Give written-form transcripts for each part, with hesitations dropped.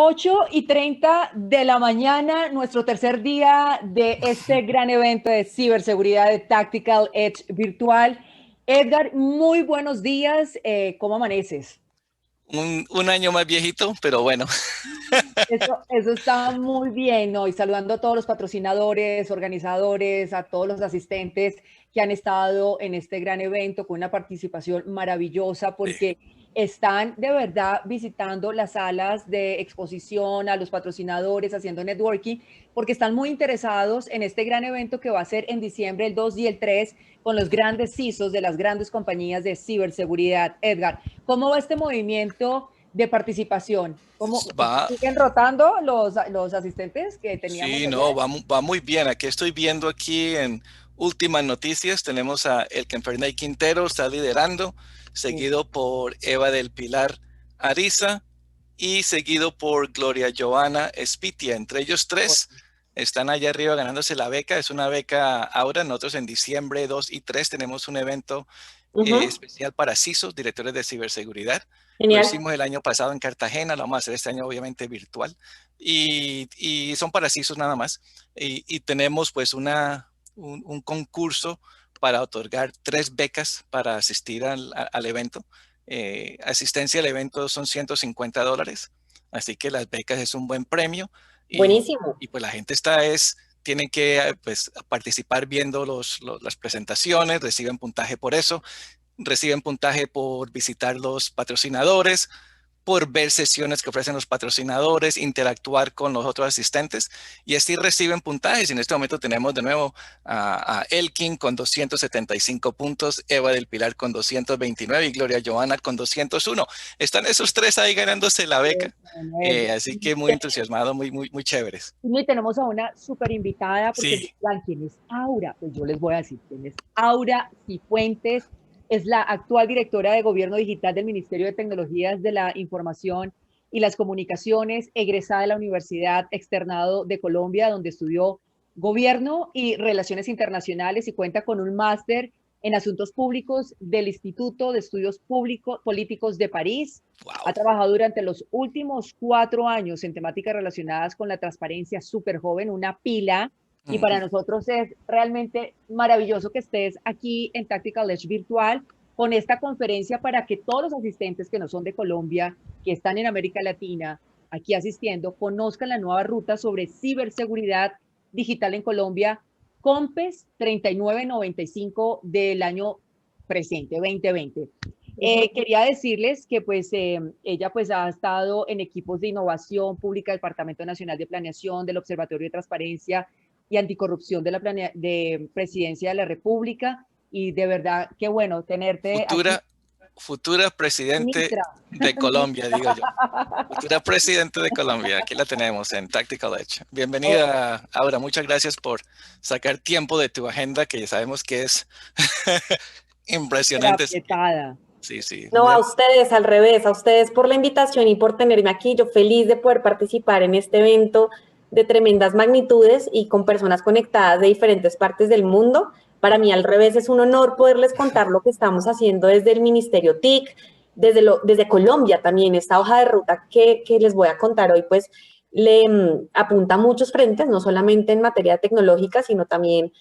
8:30 de la mañana, nuestro tercer día de este gran evento de ciberseguridad de Tactical Edge Virtual. Edgar, muy buenos días. ¿Cómo amaneces? Un año más viejito, pero bueno. Eso está muy bien, ¿no? Y saludando a todos los patrocinadores, organizadores, a todos los asistentes que han estado en este gran evento con una participación maravillosa, porque están de verdad visitando las salas de exposición, a los patrocinadores, haciendo networking, porque están muy interesados en este gran evento que va a ser en diciembre, el 2 y el 3, con los grandes CISOs de las grandes compañías de ciberseguridad. Edgar, ¿cómo va este movimiento de participación? ¿Cómo Va, siguen rotando los asistentes que teníamos sí, ayer? no, va muy bien. Aquí estoy viendo aquí en últimas noticias, tenemos a Elken Ferney Quintero, está liderando, Sí. seguido por Eva del Pilar Ariza y seguido por Gloria Joana Espitia. Entre ellos tres están allá arriba ganándose la beca. Es una beca ahora. Nosotros en diciembre 2 y 3 tenemos un evento Ujú. especial para CISOs, directores de ciberseguridad. Lo Genial. hicimos el año pasado en Cartagena, lo vamos a hacer este año obviamente virtual y son para CISOs nada más. Y tenemos pues un concurso para otorgar 3 becas para asistir al evento. Asistencia al evento son $150, así que las becas es un buen premio Buenísimo. y pues la gente tienen que pues, participar viendo las presentaciones, reciben puntaje por eso, reciben puntaje por visitar los patrocinadores, por ver sesiones que ofrecen los patrocinadores, interactuar con los otros asistentes y así reciben puntajes. Y en este momento tenemos de nuevo a Elkin con 275 puntos, Eva del Pilar con 229 y Gloria Joana con 201. Están esos tres ahí ganándose la beca. Así que muy entusiasmado, muy chéveres. Y tenemos a una súper invitada porque Sí, dirán, ¿quién es Aura? Pues yo les voy a decir quién es Aura Cifuentes. Es la actual directora de Gobierno Digital del Ministerio de Tecnologías de la Información y las Comunicaciones, egresada de la Universidad Externado de Colombia, donde estudió Gobierno y Relaciones Internacionales y cuenta con un máster en Asuntos Públicos del Instituto de Estudios Políticos de París. Ha wow. trabajado durante los últimos 4 años en temáticas relacionadas con la transparencia, súper joven, una pila. Y para nosotros es realmente maravilloso que estés aquí en Tactical Edge Virtual con esta conferencia para que todos los asistentes que no son de Colombia, que están en América Latina, aquí asistiendo, conozcan la nueva ruta sobre ciberseguridad digital en Colombia, COMPES 3995 del año presente, 2020. Ujú. Quería decirles que pues ella pues ha estado en equipos de innovación pública del Departamento Nacional de Planeación, del Observatorio de Transparencia y Anticorrupción de la de Presidencia de la República y de verdad qué bueno tenerte aquí, Futura presidente ministra. de Colombia, Ministra. digo yo. Futura presidente de Colombia, aquí la tenemos en Tactical Edge. Oh, Bienvenida, Aura. Muchas gracias por sacar tiempo de tu agenda, que ya sabemos que es era impresionante. apretada. Sí, sí. No, a ustedes, al revés, a ustedes por la invitación y por tenerme aquí. Yo feliz de poder participar en este evento de tremendas magnitudes y con personas conectadas de diferentes partes del mundo. Para mí, al revés, es un honor poderles contar lo que estamos haciendo desde el Ministerio TIC, desde Colombia también. Esta hoja de ruta que les voy a contar hoy, pues apunta a muchos frentes, no solamente en materia tecnológica, sino también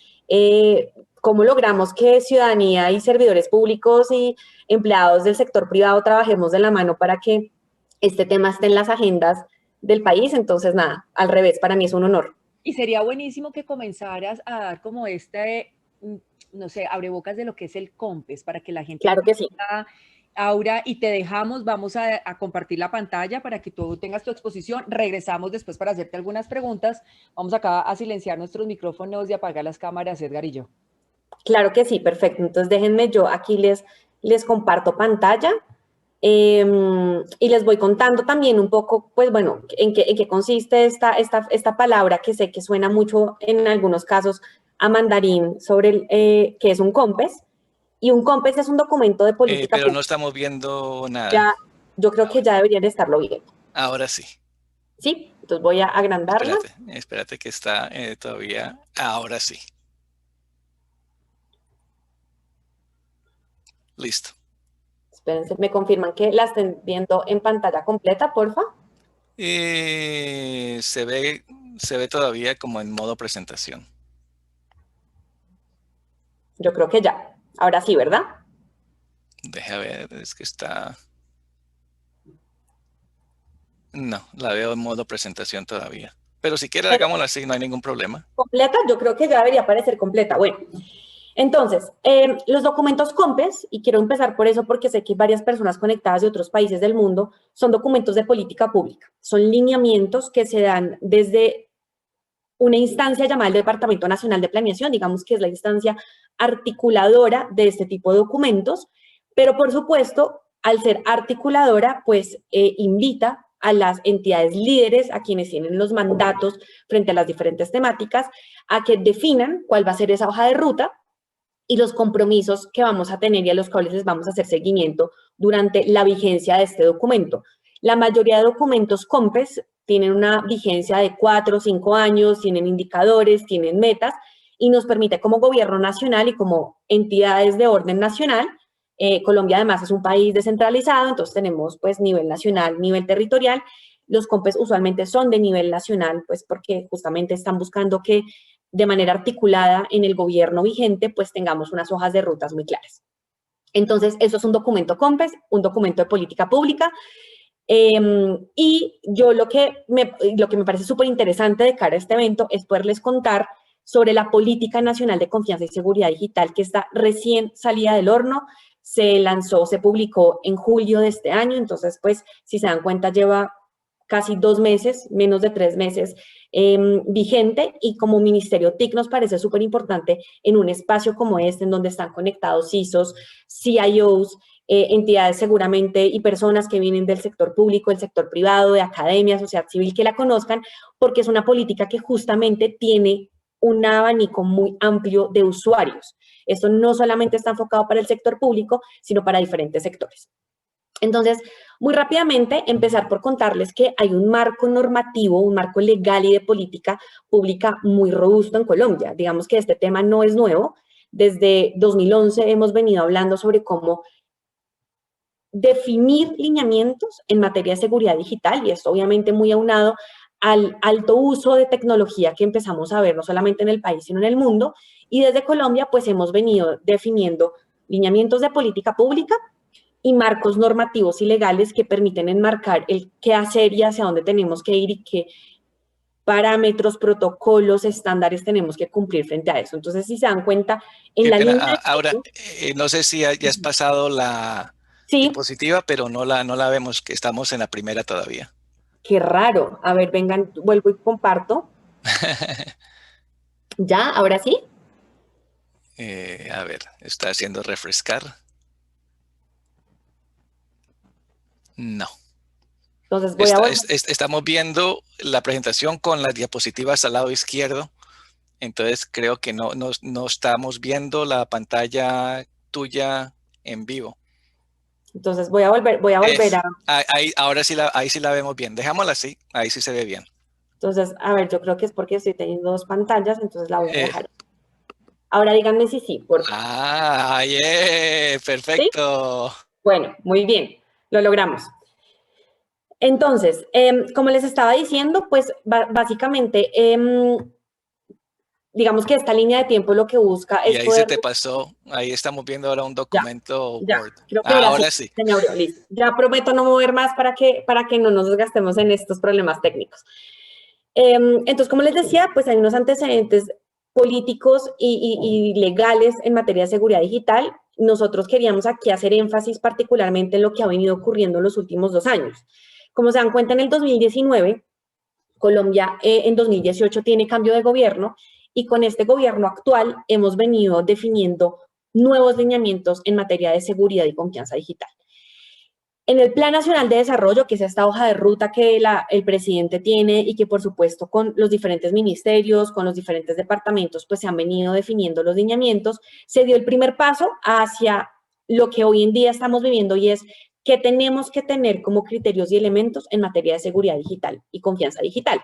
cómo logramos que ciudadanía y servidores públicos y empleados del sector privado trabajemos de la mano para que este tema esté en las agendas del país. Entonces, nada, al revés, para mí es un honor. Y sería buenísimo que comenzaras a dar como no sé, abrebocas de lo que es el COMPES para que la gente Claro que sí. entienda. Aura, y te dejamos, vamos a compartir la pantalla para que tú tengas tu exposición. Regresamos después para hacerte algunas preguntas. Vamos acá a silenciar nuestros micrófonos y apagar las cámaras, Edgar y yo. Claro que sí, perfecto. Entonces déjenme yo aquí les comparto pantalla y les voy contando también un poco, pues bueno, en qué consiste esta palabra que sé que suena mucho en algunos casos a mandarín sobre qué es un COMPES. Y un COMPES es un documento de política Pero no pública. estamos viendo nada. Ya, yo creo que Ahora, ya deberían estarlo viendo. ahora sí. ¿Sí? Entonces voy a agrandarla. Espérate que está todavía. Ahora sí. Listo. Espérense, me confirman que la estén viendo en pantalla completa, porfa. Se ve todavía como en modo presentación. Yo creo que ya. Ahora sí, ¿verdad? Deja ver, es que está... No, la veo en modo presentación todavía. Pero si quiere, hagámosla así, no hay ningún problema. ¿Completa? Yo creo que ya debería aparecer completa. Bueno, entonces, los documentos COMPES, y quiero empezar por eso porque sé que varias personas conectadas de otros países del mundo, son documentos de política pública. Son lineamientos que se dan desde una instancia llamada el Departamento Nacional de Planeación, digamos que es la instancia articuladora de este tipo de documentos, pero por supuesto, al ser articuladora, pues invita a las entidades líderes, a quienes tienen los mandatos frente a las diferentes temáticas, a que definan cuál va a ser esa hoja de ruta y los compromisos que vamos a tener y a los cuales les vamos a hacer seguimiento durante la vigencia de este documento. La mayoría de documentos COMPES tienen una vigencia de 4 o 5 años, tienen indicadores, tienen metas, y nos permite como gobierno nacional y como entidades de orden nacional, Colombia además es un país descentralizado, entonces tenemos pues nivel nacional, nivel territorial. Los COMPES usualmente son de nivel nacional, pues porque justamente están buscando que de manera articulada en el gobierno vigente, pues tengamos unas hojas de rutas muy claras. Entonces, eso es un documento COMPES, un documento de política pública. Y yo lo que me parece súper interesante de cara a este evento es poderles contar sobre la Política Nacional de Confianza y Seguridad Digital, que está recién salida del horno. Se lanzó, se publicó en julio de este año, entonces, pues, si se dan cuenta, lleva casi 2 meses, menos de 3 meses vigente, y como Ministerio TIC nos parece súper importante en un espacio como este, en donde están conectados CISOs, CIOs, entidades seguramente y personas que vienen del sector público, del sector privado, de academia, sociedad civil, que la conozcan, porque es una política que justamente tiene un abanico muy amplio de usuarios. Esto no solamente está enfocado para el sector público, sino para diferentes sectores. Entonces, muy rápidamente, empezar por contarles que hay un marco normativo, un marco legal y de política pública muy robusto en Colombia. Digamos que este tema no es nuevo. Desde 2011 hemos venido hablando sobre cómo definir lineamientos en materia de seguridad digital, y esto obviamente muy aunado al alto uso de tecnología que empezamos a ver no solamente en el país, sino en el mundo. Y desde Colombia, pues hemos venido definiendo lineamientos de política pública y marcos normativos y legales que permiten enmarcar el qué hacer y hacia dónde tenemos que ir y qué parámetros, protocolos, estándares tenemos que cumplir frente a eso. Entonces, si se dan cuenta, en Qué la pena. línea... Ahora, no sé si ya has pasado la Sí, diapositiva, pero no la vemos, que estamos en la primera todavía. qué raro. A ver, vengan, vuelvo y comparto. ¿Ya? ¿Ahora sí? A ver, está haciendo refrescar. No. Entonces voy a volver. Estamos viendo la presentación con las diapositivas al lado izquierdo. Entonces creo que no estamos viendo la pantalla tuya en vivo. Entonces voy a volver a... Ahora sí ahí sí la vemos bien. Dejámosla así, ahí sí se ve bien. Entonces, a ver, yo creo que es porque estoy teniendo 2 pantallas, entonces la voy a dejar. Ahora díganme si sí, por favor. Perfecto. ¿Sí? Bueno, muy bien, lo logramos. Entonces, como les estaba diciendo, pues básicamente, digamos que esta línea de tiempo lo que busca Y es ahí poder... se te pasó, ahí estamos viendo ahora un documento Ya, Word. creo que era así. Ahora sí. Se me abrió, listo. Ya prometo no mover más para que no nos desgastemos en estos problemas técnicos. Entonces, como les decía, pues hay unos antecedentes políticos y legales en materia de seguridad digital. Nosotros queríamos aquí hacer énfasis particularmente en lo que ha venido ocurriendo en los últimos 2 años. Como se dan cuenta, en el 2019, Colombia en 2018 tiene cambio de gobierno, y con este gobierno actual hemos venido definiendo nuevos lineamientos en materia de seguridad y confianza digital. En el Plan Nacional de Desarrollo, que es esta hoja de ruta que el presidente tiene y que por supuesto con los diferentes ministerios, con los diferentes departamentos, pues se han venido definiendo los lineamientos, se dio el primer paso hacia lo que hoy en día estamos viviendo, y es que tenemos que tener como criterios y elementos en materia de seguridad digital y confianza digital.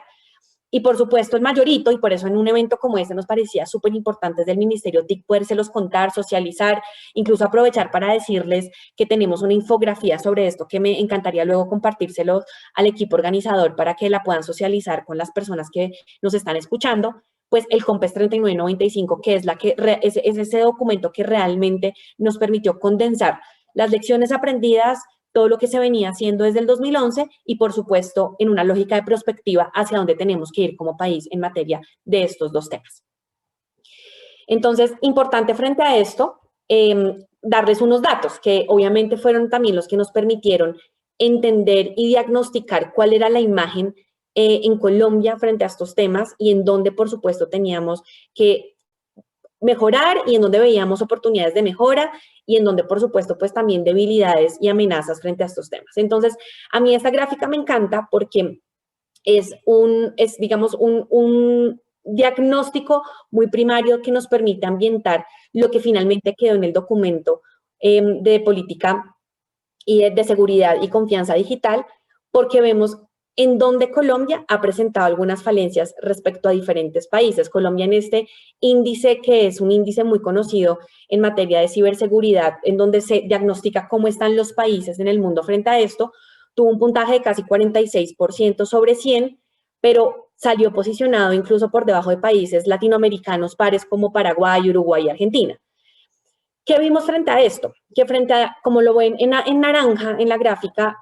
Y por supuesto el mayorito, y por eso en un evento como este nos parecía súper importante desde el Ministerio TIC podérselos contar, socializar, incluso aprovechar para decirles que tenemos una infografía sobre esto que me encantaría luego compartírselo al equipo organizador para que la puedan socializar con las personas que nos están escuchando. Pues el COMPES 3995, que es ese documento que realmente nos permitió condensar las lecciones aprendidas, todo lo que se venía haciendo desde el 2011 y, por supuesto, en una lógica de prospectiva hacia dónde tenemos que ir como país en materia de estos dos temas. Entonces, importante frente a esto, darles unos datos que obviamente fueron también los que nos permitieron entender y diagnosticar cuál era la imagen en Colombia frente a estos temas y en dónde, por supuesto, teníamos que mejorar y en donde veíamos oportunidades de mejora y en donde, por supuesto, pues también debilidades y amenazas frente a estos temas. Entonces, a mí esta gráfica me encanta porque digamos, un diagnóstico muy primario que nos permite ambientar lo que finalmente quedó en el documento de política y de seguridad y confianza digital, porque vemos en donde Colombia ha presentado algunas falencias respecto a diferentes países. Colombia en este índice, que es un índice muy conocido en materia de ciberseguridad, en donde se diagnostica cómo están los países en el mundo frente a esto, tuvo un puntaje de casi 46% sobre 100, pero salió posicionado incluso por debajo de países latinoamericanos pares como Paraguay, Uruguay y Argentina. ¿Qué vimos frente a esto? Que frente a, como lo ven en naranja en la gráfica,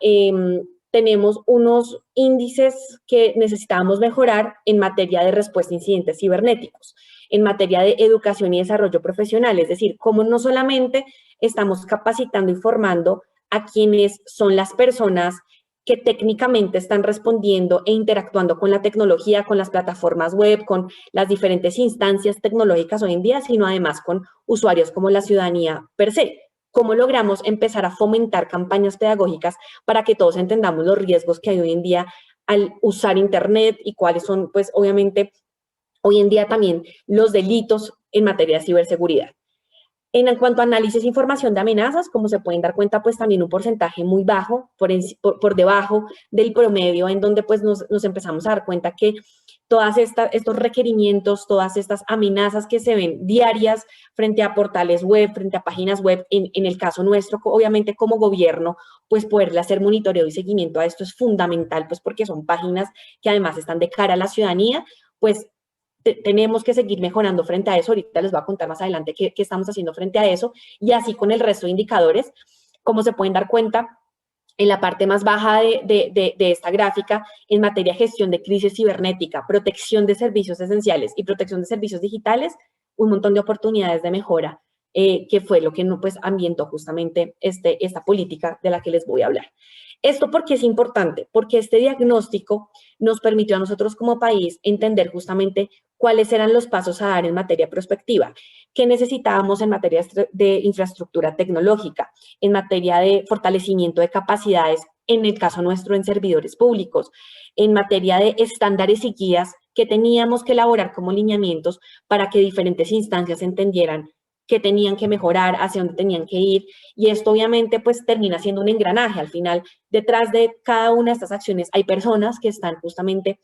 tenemos unos índices que necesitábamos mejorar en materia de respuesta a incidentes cibernéticos, en materia de educación y desarrollo profesional, es decir, cómo no solamente estamos capacitando y formando a quienes son las personas que técnicamente están respondiendo e interactuando con la tecnología, con las plataformas web, con las diferentes instancias tecnológicas hoy en día, sino además con usuarios como la ciudadanía per se. ¿Cómo logramos empezar a fomentar campañas pedagógicas para que todos entendamos los riesgos que hay hoy en día al usar Internet y cuáles son, pues, obviamente, hoy en día también los delitos en materia de ciberseguridad? En cuanto a análisis e información de amenazas, como se pueden dar cuenta, pues también un porcentaje muy bajo, por debajo del promedio, en donde pues nos empezamos a dar cuenta que todas estos requerimientos, todas estas amenazas que se ven diarias frente a portales web, frente a páginas web, en el caso nuestro, obviamente como gobierno, pues poderle hacer monitoreo y seguimiento a esto es fundamental, pues porque son páginas que además están de cara a la ciudadanía, pues tenemos que seguir mejorando frente a eso. Ahorita les voy a contar más adelante qué estamos haciendo frente a eso, y así con el resto de indicadores. Como se pueden dar cuenta, en la parte más baja de esta gráfica, en materia de gestión de crisis cibernética, protección de servicios esenciales y protección de servicios digitales, un montón de oportunidades de mejora, que fue lo que pues ambientó justamente esta política de la que les voy a hablar. ¿Esto por qué es importante? Porque este diagnóstico nos permitió a nosotros como país entender justamente cuáles eran los pasos a dar en materia prospectiva, qué necesitábamos en materia de infraestructura tecnológica, en materia de fortalecimiento de capacidades, en el caso nuestro en servidores públicos, en materia de estándares y guías que teníamos que elaborar como lineamientos para que diferentes instancias entendieran qué tenían que mejorar, hacia dónde tenían que ir, y esto obviamente pues termina siendo un engranaje. Al final, detrás de cada una de estas acciones hay personas que están justamente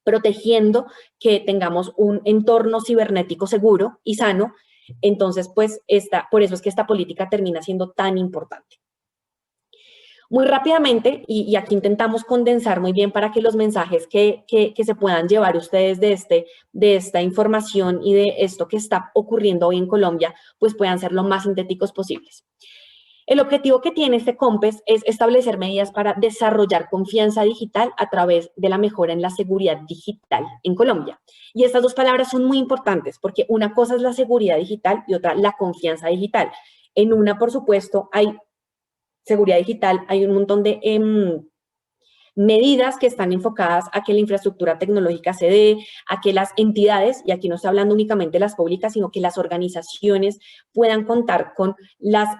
protegiendo que tengamos un entorno cibernético seguro y sano. Entonces, pues, por eso es que esta política termina siendo tan importante. Muy rápidamente, y aquí intentamos condensar muy bien para que los mensajes que se puedan llevar ustedes de esta información y de esto que está ocurriendo hoy en Colombia, pues puedan ser lo más sintéticos posibles. El objetivo que tiene este COMPES es establecer medidas para desarrollar confianza digital a través de la mejora en la seguridad digital en Colombia. Y estas dos palabras son muy importantes porque una cosa es la seguridad digital y otra la confianza digital. En una, por supuesto, hay seguridad digital, hay un montón de medidas que están enfocadas a que la infraestructura tecnológica se dé, a que las entidades, y aquí no estoy hablando únicamente de las públicas, sino que las organizaciones puedan contar con las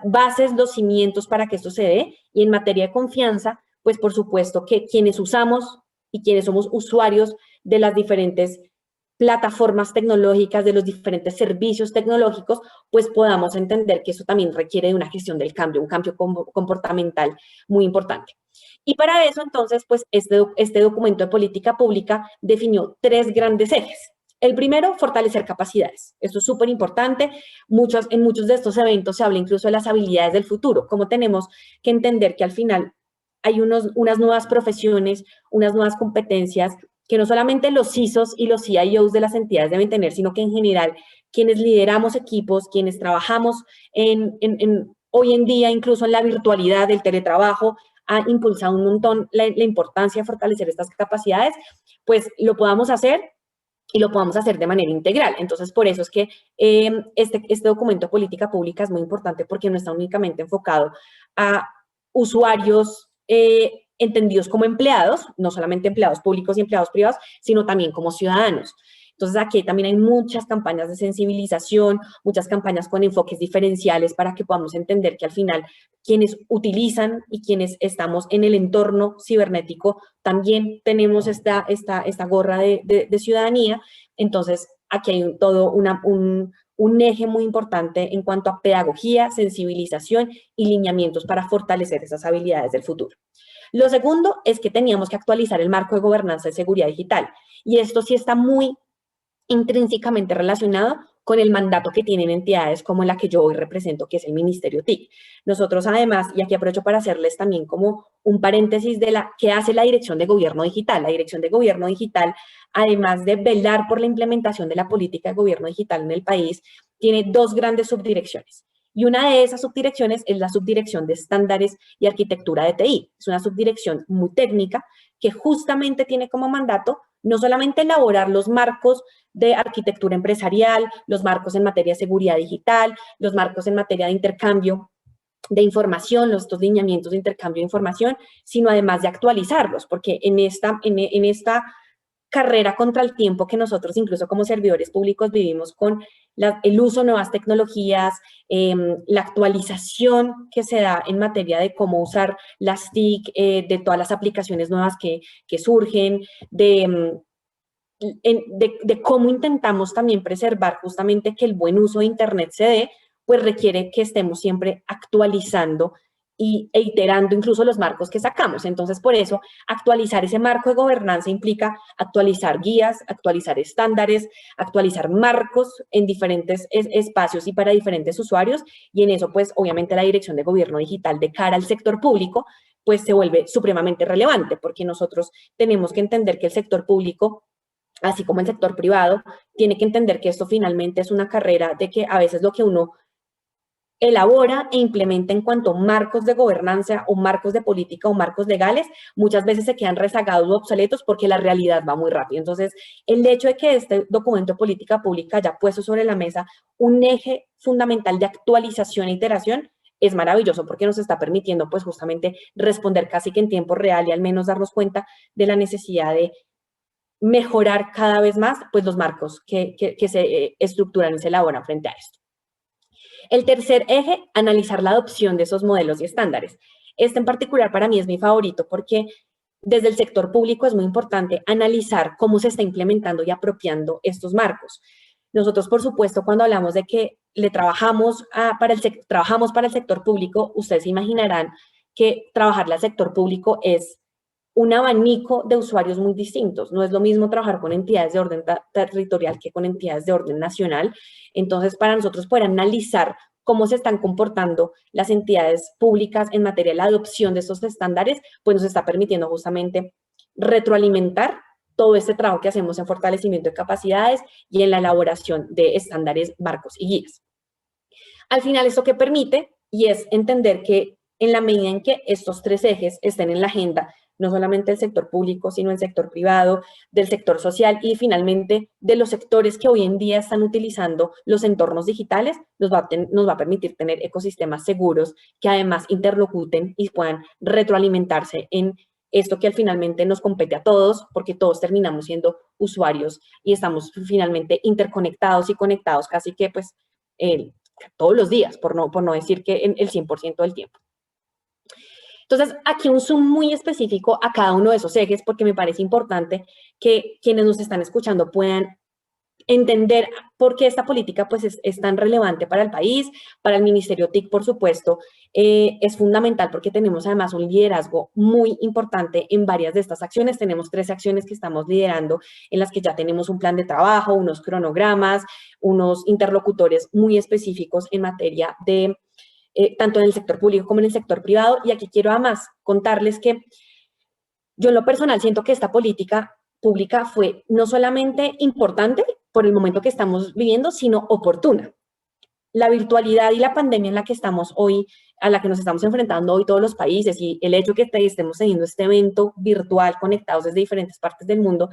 bases, los cimientos para que esto se dé. Y en materia de confianza, pues por supuesto que quienes usamos y quienes somos usuarios de las diferentes plataformas tecnológicas, de los diferentes servicios tecnológicos, pues podamos entender que eso también requiere de una gestión del cambio, un cambio comportamental muy importante. Y para eso, entonces, pues este documento de política pública definió 3 grandes ejes. El primero, fortalecer capacidades. Esto es súper importante. En muchos de estos eventos se habla incluso de las habilidades del futuro, cómo tenemos que entender que al final hay unas nuevas profesiones, unas nuevas competencias que no solamente los CISOs y los CIOs de las entidades deben tener, sino que en general quienes lideramos equipos, quienes trabajamos hoy en día, incluso en la virtualidad, el teletrabajo, ha impulsado un montón la importancia de fortalecer estas capacidades, pues lo podamos hacer y lo podamos hacer de manera integral. Entonces, por eso es que este documento de política pública es muy importante porque no está únicamente enfocado a usuarios entendidos como empleados, no solamente empleados públicos y empleados privados, sino también como ciudadanos. Entonces, aquí también hay muchas campañas de sensibilización, muchas campañas con enfoques diferenciales para que podamos entender que al final quienes utilizan y quienes estamos en el entorno cibernético también tenemos esta gorra de ciudadanía. Entonces, aquí hay todo un eje muy importante en cuanto a pedagogía, sensibilización y lineamientos para fortalecer esas habilidades del futuro. Lo segundo es que teníamos que actualizar el marco de gobernanza de seguridad digital. Y esto sí está muy intrínsecamente relacionado con el mandato que tienen entidades como la que yo hoy represento, que es el Ministerio TIC. Nosotros además, y aquí aprovecho para hacerles también como un paréntesis de qué hace la Dirección de Gobierno Digital. La Dirección de Gobierno Digital, además de velar por la implementación de la política de gobierno digital en el país, tiene 2 grandes subdirecciones. Y una de esas subdirecciones es la Subdirección de Estándares y Arquitectura de TI. Es una subdirección muy técnica que justamente tiene como mandato no solamente elaborar los marcos de arquitectura empresarial, los marcos en materia de seguridad digital, los marcos en materia de intercambio de información, estos lineamientos de intercambio de información, sino además de actualizarlos, porque en esta carrera contra el tiempo que nosotros incluso como servidores públicos vivimos con el uso de nuevas tecnologías, la actualización que se da en materia de cómo usar las TIC, de todas las aplicaciones nuevas que surgen, de cómo intentamos también preservar justamente que el buen uso de Internet se dé, pues requiere que estemos siempre actualizando e iterando incluso los marcos que sacamos. Entonces, por eso, actualizar ese marco de gobernanza implica actualizar guías, actualizar estándares, actualizar marcos en diferentes espacios y para diferentes usuarios, y en eso, pues, obviamente la Dirección de Gobierno Digital de cara al sector público, pues, se vuelve supremamente relevante, porque nosotros tenemos que entender que el sector público, así como el sector privado, tiene que entender que esto finalmente es una carrera de que a veces lo que uno elabora e implementa en cuanto a marcos de gobernanza o marcos de política o marcos legales, muchas veces se quedan rezagados o obsoletos porque la realidad va muy rápido. Entonces, el hecho de que este documento de política pública haya puesto sobre la mesa un eje fundamental de actualización e iteración es maravilloso porque nos está permitiendo pues justamente responder casi que en tiempo real y al menos darnos cuenta de la necesidad de mejorar cada vez más pues los marcos que se estructuran y se elaboran frente a esto. El tercer eje, analizar la adopción de esos modelos y estándares. Este en particular para mí es mi favorito porque desde el sector público es muy importante analizar cómo se está implementando y apropiando estos marcos. Nosotros, por supuesto, cuando hablamos de que trabajamos para el sector público, ustedes se imaginarán que trabajarle al sector público es un abanico de usuarios muy distintos. No es lo mismo trabajar con entidades de orden territorial que con entidades de orden nacional. Entonces, para nosotros poder analizar cómo se están comportando las entidades públicas en materia de la adopción de estos estándares, pues nos está permitiendo justamente retroalimentar todo este trabajo que hacemos en fortalecimiento de capacidades y en la elaboración de estándares, marcos y guías. Al final, ¿esto qué permite? Y es entender que en la medida en que estos 3 ejes estén en la agenda, no solamente del sector público, sino del sector privado, del sector social y finalmente de los sectores que hoy en día están utilizando los entornos digitales, nos va a permitir tener ecosistemas seguros que además interlocuten y puedan retroalimentarse en esto que finalmente nos compete a todos, porque todos terminamos siendo usuarios y estamos finalmente interconectados y conectados casi que pues todos los días, por no decir que en el 100% del tiempo. Entonces, aquí un zoom muy específico a cada uno de esos ejes, porque me parece importante que quienes nos están escuchando puedan entender por qué esta política pues es tan relevante para el país, para el Ministerio TIC, por supuesto, es fundamental porque tenemos además un liderazgo muy importante en varias de estas acciones. Tenemos 3 acciones que estamos liderando en las que ya tenemos un plan de trabajo, unos cronogramas, unos interlocutores muy específicos en materia de tanto en el sector público como en el sector privado. Y aquí quiero además contarles que yo en lo personal siento que esta política pública fue no solamente importante por el momento que estamos viviendo, sino oportuna. La virtualidad y la pandemia en la que estamos hoy, a la que nos estamos enfrentando hoy todos los países, y el hecho que estemos teniendo este evento virtual conectados desde diferentes partes del mundo,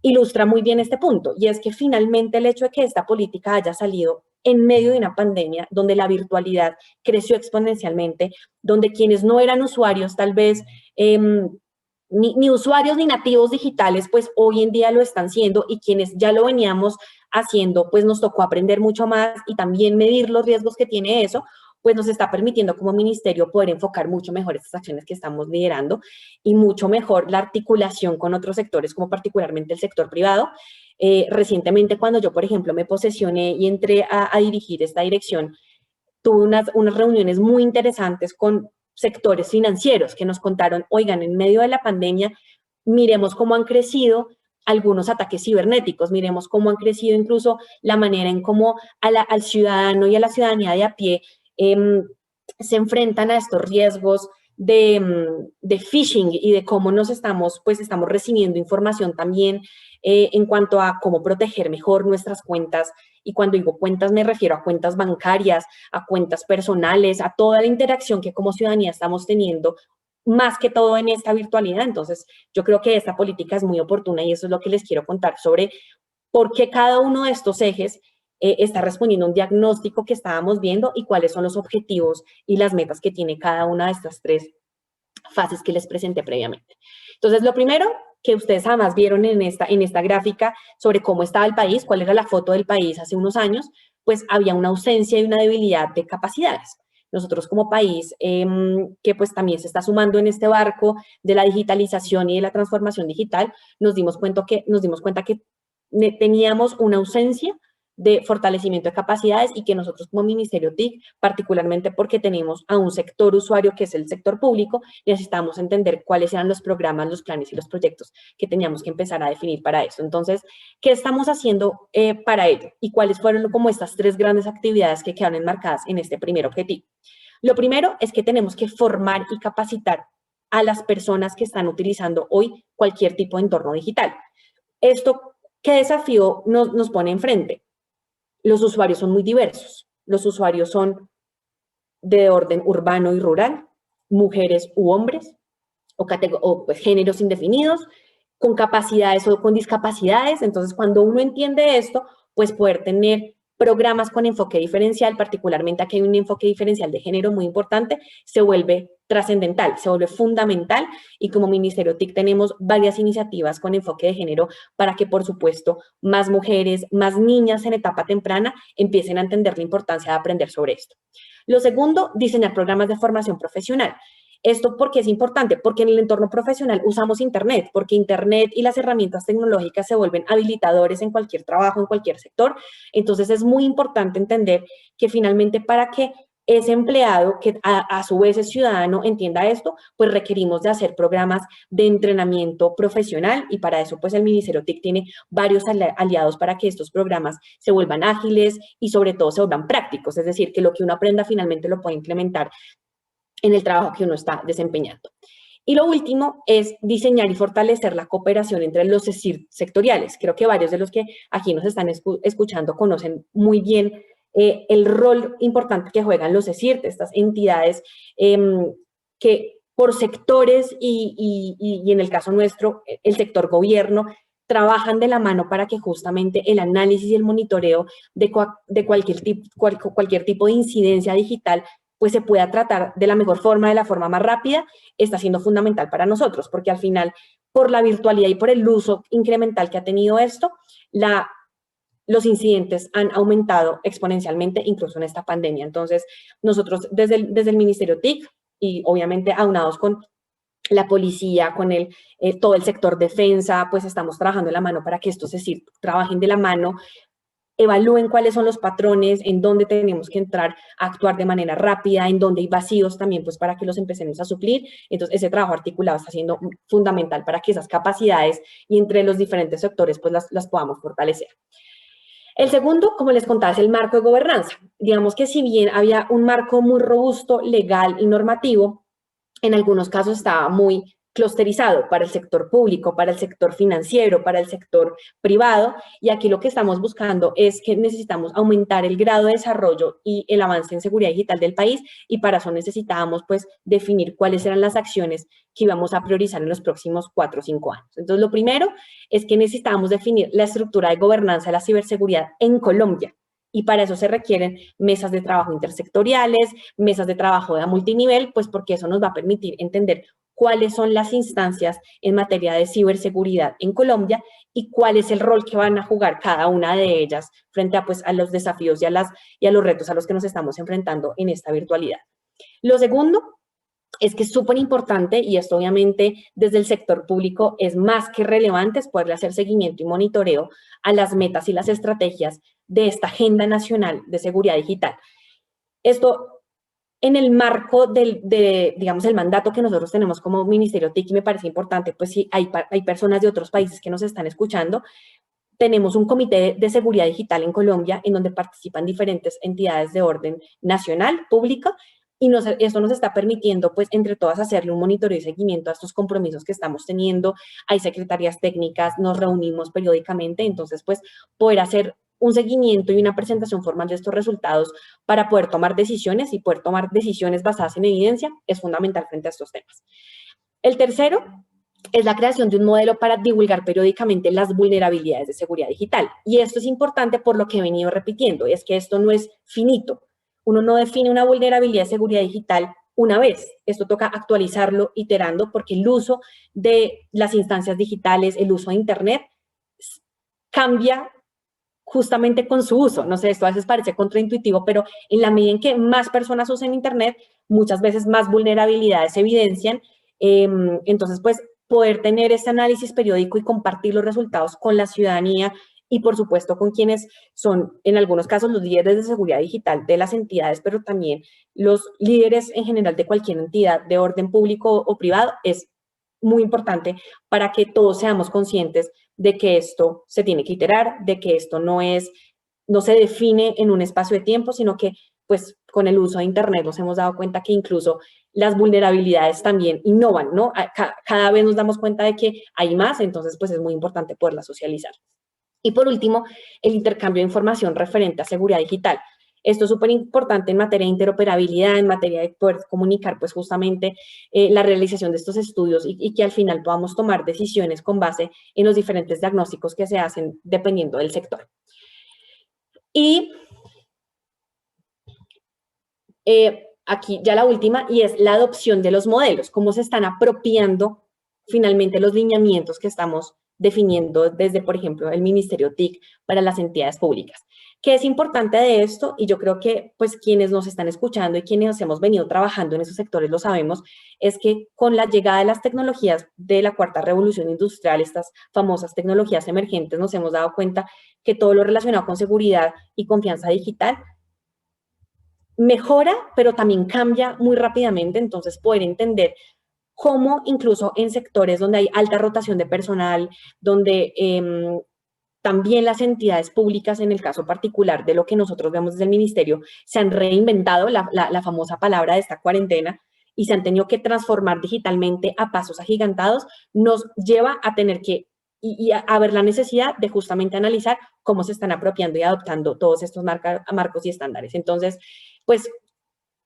ilustra muy bien este punto. Y es que finalmente el hecho de que esta política haya salido en medio de una pandemia, donde la virtualidad creció exponencialmente, donde quienes no eran usuarios tal vez ni usuarios ni nativos digitales, pues hoy en día lo están siendo, y quienes ya lo veníamos haciendo, pues nos tocó aprender mucho más y también medir los riesgos que tiene eso, pues nos está permitiendo como ministerio poder enfocar mucho mejor estas acciones que estamos liderando y mucho mejor la articulación con otros sectores, como particularmente el sector privado. Recientemente, cuando yo, por ejemplo, me posesioné y entré a dirigir esta dirección, tuve unas reuniones muy interesantes con sectores financieros que nos contaron, oigan, en medio de la pandemia, miremos cómo han crecido algunos ataques cibernéticos, miremos cómo han crecido incluso la manera en cómo al ciudadano y a la ciudadanía de a pie se enfrentan a estos riesgos de phishing y de cómo estamos recibiendo información también en cuanto a cómo proteger mejor nuestras cuentas. Y cuando digo cuentas me refiero a cuentas bancarias, a cuentas personales, a toda la interacción que como ciudadanía estamos teniendo, más que todo en esta virtualidad. Entonces, yo creo que esta política es muy oportuna y eso es lo que les quiero contar sobre por qué cada uno de estos ejes está respondiendo a un diagnóstico que estábamos viendo y cuáles son los objetivos y las metas que tiene cada una de estas 3 fases que les presenté previamente. Entonces, lo primero que ustedes además vieron en esta gráfica sobre cómo estaba el país, cuál era la foto del país hace unos años, pues había una ausencia y una debilidad de capacidades. Nosotros como país, que pues también se está sumando en este barco de la digitalización y de la transformación digital, nos dimos cuenta que teníamos una ausencia de fortalecimiento de capacidades y que nosotros como Ministerio TIC, particularmente porque tenemos a un sector usuario que es el sector público, necesitamos entender cuáles eran los programas, los planes y los proyectos que teníamos que empezar a definir para eso. Entonces, ¿qué estamos haciendo para ello? ¿Y cuáles fueron como estas 3 grandes actividades que quedaron enmarcadas en este primer objetivo? Lo primero es que tenemos que formar y capacitar a las personas que están utilizando hoy cualquier tipo de entorno digital. Esto, ¿qué desafío nos pone enfrente? Los usuarios son muy diversos. Los usuarios son de orden urbano y rural, mujeres u hombres, o pues, géneros indefinidos, con capacidades o con discapacidades. Entonces, cuando uno entiende esto, pues poder tener programas con enfoque diferencial, particularmente aquí hay un enfoque diferencial de género muy importante, se vuelve trascendental, se vuelve fundamental, y como Ministerio TIC tenemos varias iniciativas con enfoque de género para que, por supuesto, más mujeres, más niñas en etapa temprana empiecen a entender la importancia de aprender sobre esto. Lo segundo, diseñar programas de formación profesional. ¿Esto por qué es importante? Porque en el entorno profesional usamos Internet, porque Internet y las herramientas tecnológicas se vuelven habilitadores en cualquier trabajo, en cualquier sector. Entonces, es muy importante entender que finalmente para que ese empleado, que a su vez es ciudadano, entienda esto, pues requerimos de hacer programas de entrenamiento profesional, y para eso pues el Ministerio TIC tiene varios aliados para que estos programas se vuelvan ágiles y sobre todo se vuelvan prácticos, es decir, que lo que uno aprenda finalmente lo pueda implementar en el trabajo que uno está desempeñando. Y lo último es diseñar y fortalecer la cooperación entre los CECIRT sectoriales. Creo que varios de los que aquí nos están escuchando conocen muy bien el rol importante que juegan los CECIRT, estas entidades que por sectores y en el caso nuestro, el sector gobierno, trabajan de la mano para que justamente el análisis y el monitoreo de cualquier tipo de incidencia digital pues se pueda tratar de la mejor forma, de la forma más rápida, está siendo fundamental para nosotros, porque al final, por la virtualidad y por el uso incremental que ha tenido esto, los incidentes han aumentado exponencialmente, incluso en esta pandemia. Entonces, nosotros desde el Ministerio TIC, y obviamente aunados con la policía, con todo el sector defensa, pues estamos trabajando de la mano para que estos, es decir, trabajen de la mano, evalúen cuáles son los patrones, en dónde tenemos que entrar a actuar de manera rápida, en dónde hay vacíos también, pues para que los empecemos a suplir. Entonces, ese trabajo articulado está siendo fundamental para que esas capacidades y entre los diferentes sectores, pues las podamos fortalecer. El segundo, como les contaba, es el marco de gobernanza. Digamos que si bien había un marco muy robusto, legal y normativo, en algunos casos estaba muy clusterizado para el sector público, para el sector financiero, para el sector privado, y aquí lo que estamos buscando es que necesitamos aumentar el grado de desarrollo y el avance en seguridad digital del país, y para eso necesitábamos pues definir cuáles eran las acciones que íbamos a priorizar en los próximos 4 o 5 años. Entonces, lo primero es que necesitábamos definir la estructura de gobernanza de la ciberseguridad en Colombia, y para eso se requieren mesas de trabajo intersectoriales, mesas de trabajo de multinivel, pues porque eso nos va a permitir entender cuáles son las instancias en materia de ciberseguridad en Colombia y cuál es el rol que van a jugar cada una de ellas frente a, pues, a los desafíos y a los retos a los que nos estamos enfrentando en esta virtualidad. Lo segundo es que es súper importante, y esto obviamente desde el sector público es más que relevante, es poderle hacer seguimiento y monitoreo a las metas y las estrategias de esta Agenda Nacional de Seguridad Digital. Esto en el marco digamos, el mandato que nosotros tenemos como Ministerio TIC, me parece importante, pues si hay personas de otros países que nos están escuchando, tenemos un comité de seguridad digital en Colombia en donde participan diferentes entidades de orden nacional, pública, y esto nos está permitiendo, pues, entre todas hacerle un monitoreo y seguimiento a estos compromisos que estamos teniendo. Hay secretarías técnicas, nos reunimos periódicamente, entonces, pues, poder hacer un seguimiento y una presentación formal de estos resultados para poder tomar decisiones y poder tomar decisiones basadas en evidencia es fundamental frente a estos temas. El tercero es la creación de un modelo para divulgar periódicamente las vulnerabilidades de seguridad digital. Y esto es importante por lo que he venido repitiendo, es que esto no es finito. Uno no define una vulnerabilidad de seguridad digital una vez. Esto toca actualizarlo iterando porque el uso de las instancias digitales, el uso de Internet, cambia justamente con su uso. No sé, esto a veces parece contraintuitivo, pero en la medida en que más personas usen Internet, muchas veces más vulnerabilidades se evidencian. Entonces, pues, poder tener ese análisis periódico y compartir los resultados con la ciudadanía y, por supuesto, con quienes son, en algunos casos, los líderes de seguridad digital de las entidades, pero también los líderes en general de cualquier entidad de orden público o privado, es muy importante para que todos seamos conscientes de que esto se tiene que iterar, de que esto no se define en un espacio de tiempo, sino que, pues, con el uso de Internet nos hemos dado cuenta que incluso las vulnerabilidades también innovan, ¿no? Cada vez nos damos cuenta de que hay más, entonces, pues, es muy importante poderlas socializar. Y por último, el intercambio de información referente a seguridad digital. Esto es súper importante en materia de interoperabilidad, en materia de poder comunicar, pues, justamente la realización de estos estudios y que al final podamos tomar decisiones con base en los diferentes diagnósticos que se hacen dependiendo del sector. Y aquí ya la última, y es la adopción de los modelos, cómo se están apropiando finalmente los lineamientos que estamos definiendo desde, por ejemplo, el Ministerio TIC para las entidades públicas. ¿Qué es importante de esto? Y yo creo que, pues, quienes nos están escuchando y quienes hemos venido trabajando en esos sectores lo sabemos, es que con la llegada de las tecnologías de la cuarta revolución industrial, estas famosas tecnologías emergentes, nos hemos dado cuenta que todo lo relacionado con seguridad y confianza digital mejora, pero también cambia muy rápidamente. Entonces, poder entender cómo incluso en sectores donde hay alta rotación de personal, donde también las entidades públicas, en el caso particular de lo que nosotros vemos desde el ministerio, se han reinventado, la famosa palabra de esta cuarentena, y se han tenido que transformar digitalmente a pasos agigantados, nos lleva a tener que y a ver la necesidad de justamente analizar cómo se están apropiando y adoptando todos estos marcos y estándares. Entonces, pues,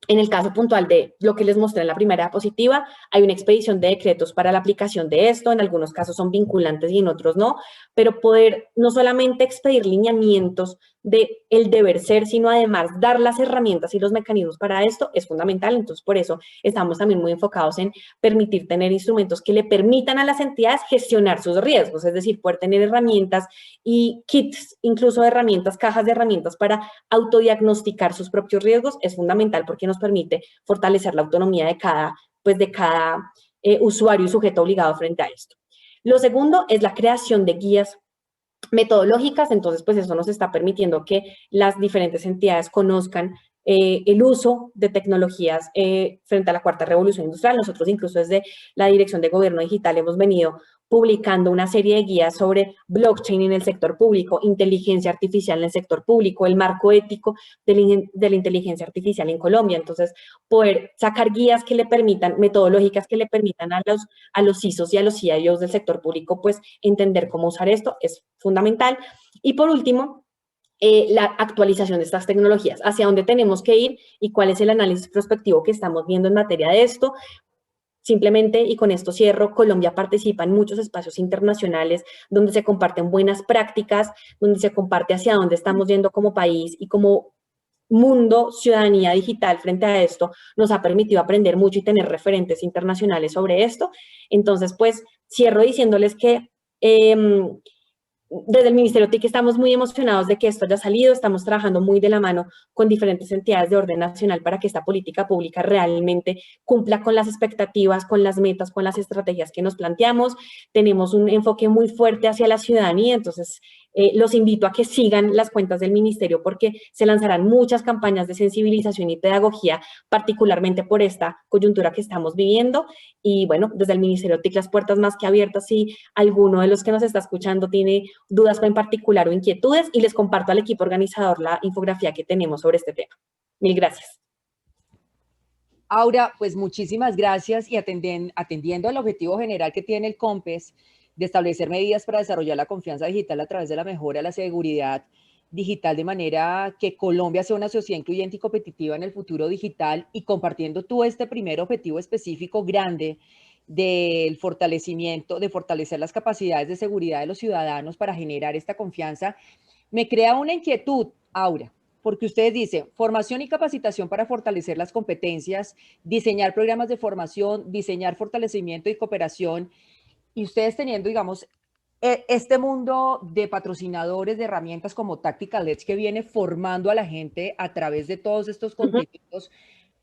en el caso puntual de lo que les mostré en la primera diapositiva, hay una expedición de decretos para la aplicación de esto, en algunos casos son vinculantes y en otros no, pero poder no solamente expedir lineamientos de el deber ser, sino además dar las herramientas y los mecanismos para esto es fundamental. Entonces, por eso estamos también muy enfocados en permitir tener instrumentos que le permitan a las entidades gestionar sus riesgos, es decir, poder tener herramientas y kits, incluso herramientas, cajas de herramientas para autodiagnosticar sus propios riesgos es fundamental porque nos permite fortalecer la autonomía de cada usuario y sujeto obligado frente a esto. Lo segundo es la creación de guías metodológicas, entonces pues eso nos está permitiendo que las diferentes entidades conozcan el uso de tecnologías frente a la cuarta revolución industrial. Nosotros incluso desde la Dirección de Gobierno Digital hemos venido publicando una serie de guías sobre blockchain en el sector público, inteligencia artificial en el sector público, el marco ético de la inteligencia artificial en Colombia. Entonces, poder sacar guías que le permitan, metodológicas que le permitan a los CISOs y a los CIOs del sector público, pues entender cómo usar esto es fundamental. Y por último, la actualización de estas tecnologías, hacia dónde tenemos que ir y cuál es el análisis prospectivo que estamos viendo en materia de esto. Simplemente, y con esto cierro, Colombia participa en muchos espacios internacionales donde se comparten buenas prácticas, donde se comparte hacia dónde estamos yendo como país y como mundo, ciudadanía digital frente a esto, nos ha permitido aprender mucho y tener referentes internacionales sobre esto. Entonces, pues, cierro diciéndoles que desde el Ministerio TIC estamos muy emocionados de que esto haya salido, estamos trabajando muy de la mano con diferentes entidades de orden nacional para que esta política pública realmente cumpla con las expectativas, con las metas, con las estrategias que nos planteamos. Tenemos un enfoque muy fuerte hacia la ciudadanía, entonces los invito a que sigan las cuentas del Ministerio porque se lanzarán muchas campañas de sensibilización y pedagogía, particularmente por esta coyuntura que estamos viviendo. Y bueno, desde el Ministerio TIC las puertas más que abiertas si alguno de los que nos está escuchando tiene dudas en particular o inquietudes, y les comparto al equipo organizador la infografía que tenemos sobre este tema. Mil gracias. Aura, pues muchísimas gracias, y atendiendo al objetivo general que tiene el COMPES de establecer medidas para desarrollar la confianza digital a través de la mejora de la seguridad digital, de manera que Colombia sea una sociedad incluyente y competitiva en el futuro digital, y compartiendo tú este primer objetivo específico grande del fortalecimiento, de fortalecer las capacidades de seguridad de los ciudadanos para generar esta confianza, me crea una inquietud, Aura, porque ustedes dicen formación y capacitación para fortalecer las competencias, diseñar programas de formación, diseñar fortalecimiento y cooperación, y ustedes teniendo, digamos, este mundo de patrocinadores de herramientas como Tactical Edge que viene formando a la gente a través de todos estos contenidos.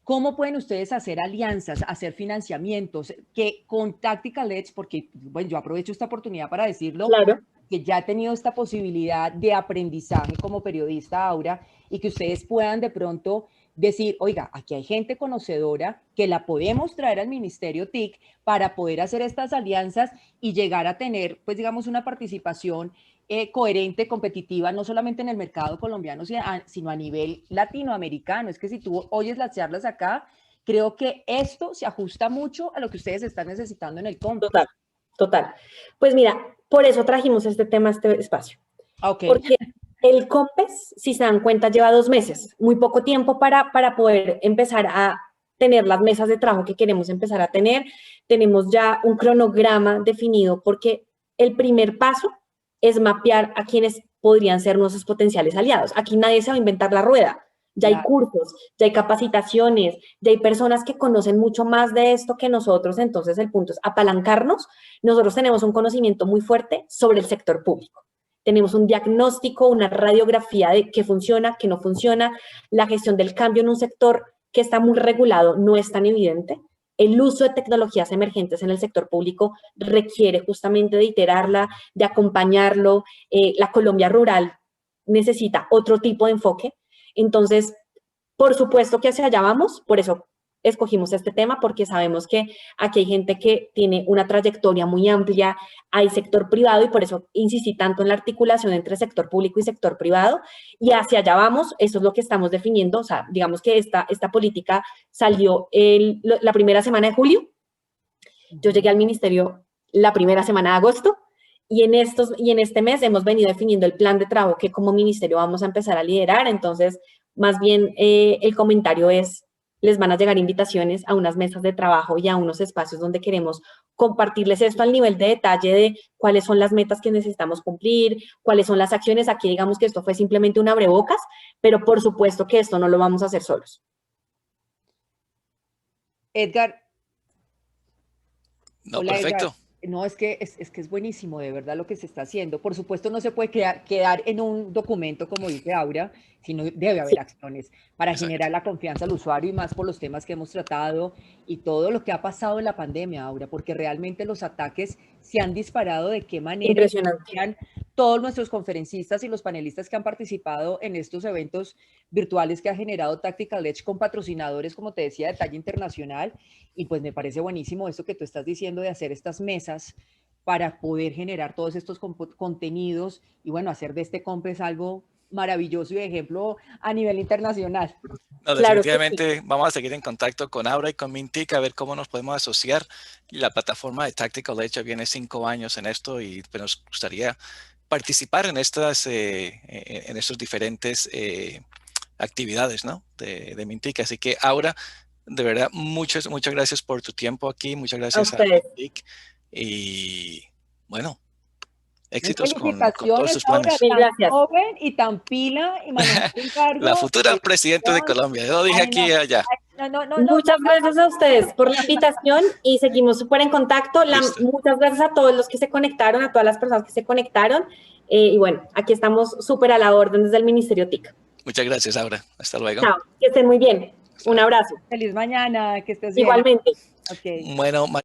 ¿Cómo pueden ustedes hacer alianzas, hacer financiamientos que con Tactical Edge? Porque, bueno, yo aprovecho esta oportunidad para decirlo, claro, que ya he tenido esta posibilidad de aprendizaje como periodista, Aura, y que ustedes puedan de pronto decir, oiga, aquí hay gente conocedora que la podemos traer al Ministerio TIC para poder hacer estas alianzas y llegar a tener, pues digamos, una participación coherente, competitiva, no solamente en el mercado colombiano, sino a nivel latinoamericano. Es que si tú oyes las charlas acá, creo que esto se ajusta mucho a lo que ustedes están necesitando en el COMPES. Total, total. Pues mira, por eso trajimos este tema a este espacio. Okay. Porque el COMPES, si se dan cuenta, lleva 2 meses, muy poco tiempo para poder empezar a tener las mesas de trabajo que queremos empezar a tener. Tenemos ya un cronograma definido porque el primer paso es mapear a quienes podrían ser nuestros potenciales aliados. Aquí nadie se va a inventar la rueda. Ya hay cursos, ya hay capacitaciones, ya hay personas que conocen mucho más de esto que nosotros. Entonces el punto es apalancarnos. Nosotros tenemos un conocimiento muy fuerte sobre el sector público. Tenemos un diagnóstico, una radiografía de qué funciona, qué no funciona. La gestión del cambio en un sector que está muy regulado no es tan evidente. El uso de tecnologías emergentes en el sector público requiere justamente de iterarla, de acompañarlo. La Colombia rural necesita otro tipo de enfoque. Entonces, por supuesto que hacia allá vamos, por eso escogimos este tema, porque sabemos que aquí hay gente que tiene una trayectoria muy amplia, hay sector privado, y por eso insistí tanto en la articulación entre sector público y sector privado, y hacia allá vamos. Eso es lo que estamos definiendo. O sea, digamos que esta política salió la primera semana de julio, yo llegué al ministerio la primera semana de agosto, y en este mes hemos venido definiendo el plan de trabajo que como ministerio vamos a empezar a liderar. Entonces, más bien el comentario es, les van a llegar invitaciones a unas mesas de trabajo y a unos espacios donde queremos compartirles esto al nivel de detalle de cuáles son las metas que necesitamos cumplir, cuáles son las acciones. Aquí digamos que esto fue simplemente un abrebocas, pero por supuesto que esto no lo vamos a hacer solos. Edgar. No, hola, perfecto. Edgar. No, es que es buenísimo, de verdad, lo que se está haciendo. Por supuesto, no se puede quedar en un documento, como dice Aura, sino debe Sí, haber acciones para Exacto. generar la confianza al usuario y más por los temas que hemos tratado y todo lo que ha pasado en la pandemia, Aura, porque realmente los ataques se han disparado de qué manera y impresionante. todos nuestros conferencistas y los panelistas que han participado en estos eventos virtuales que ha generado Tactical Edge con patrocinadores, como te decía, de talla internacional. Y pues me parece buenísimo esto que tú estás diciendo de hacer estas mesas para poder generar todos estos contenidos y bueno, hacer de este Compes algo maravilloso y de ejemplo a nivel internacional. No, Claro que sí. definitivamente vamos a seguir en contacto con Aura y con Mintic a ver cómo nos podemos asociar. La plataforma de Tactical Edge ya viene 5 años en esto y pues, nos gustaría participar en en estos diferentes actividades, ¿no? De Mintic. Así que Aura, de verdad, muchas gracias por tu tiempo aquí. Muchas A gracias a ustedes. Mintic. Y bueno, Muy éxitos con todos felicitaciones, sus Aura, planes. Mil tan gracias. joven y tan pila y manejando un La cargo. futura presidenta de Colombia. Yo lo dije Ay, aquí no, y allá. ay, no, no, no, no, Muchas gracias a ustedes por la invitación y seguimos súper en contacto. Listo. Muchas gracias a todos los que se conectaron, a todas las personas que se conectaron. Y bueno, aquí estamos súper a la orden desde el Ministerio TIC. Muchas gracias, Aura. Hasta luego. Chao, que estén muy bien. Hasta Un luego. abrazo. feliz mañana, que estés bien. Igualmente. Ok. Bueno,